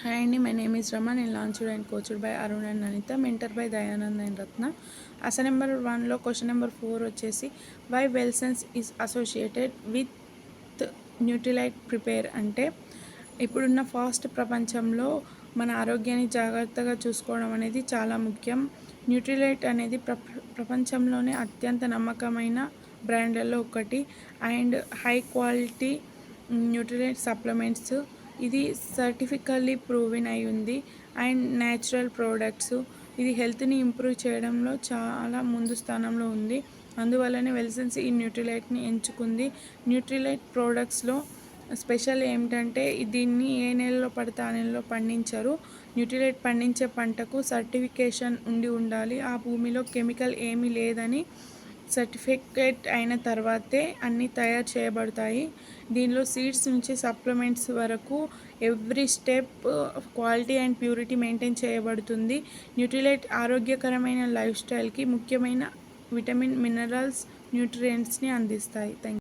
Hi అండి, my name is Rama. నేను launched and coached by Arun and Anitha, mentor by Dayanand and Ratna. అసలు number 1లో question number 4 వచ్చేసి why wellness is associated with Nutrilite prepare అంటే ఇప్పుడున్న fast ప్రపంచంలో మన ఆరోగ్యాన్ని జాగ్రత్తగా చూసుకోవడం అనేది చాలా ముఖ్యం. న్యూట్రిలైట్ అనేది ప్రపంచంలోనే అత్యంత నమ్మకమైన బ్రాండ్లలో ఒకటి and high quality Nutrilite supplements. ఇది సర్టిఫికల్లీ ప్రూవెన్ అయి ఉంది అండ్ న్యాచురల్ ప్రోడక్ట్స్. ఇది హెల్త్ని ఇంప్రూవ్ చేయడంలో చాలా ముందు స్థానంలో ఉంది. అందువల్లనే వెల్సన్స్ ఈ న్యూట్రిలైట్ని ఎంచుకుంది. న్యూట్రిలైట్ ప్రోడక్ట్స్లో స్పెషల్ ఏమిటంటే దీన్ని ఏ నెలలో పడితే ఆ నెలలో పండించరు. న్యూట్రిలైట్ పండించే పంటకు సర్టిఫికేషన్ ఉండి ఉండాలి. ఆ భూమిలో కెమికల్ ఏమీ లేదని సర్టిఫికేట్ అయిన తర్వాతే అన్నీ తయారు చేయబడతాయి. దీనిలో సీడ్స్ నుంచి సప్లిమెంట్స్ వరకు every step quality and purity maintain చేయబడుతుంది. న్యూట్రిలైట్ ఆరోగ్యకరమైన లైఫ్ స్టైల్కి ముఖ్యమైన విటమిన్, మినరల్స్, న్యూట్రియంట్స్ని అందిస్తాయి. Thank you.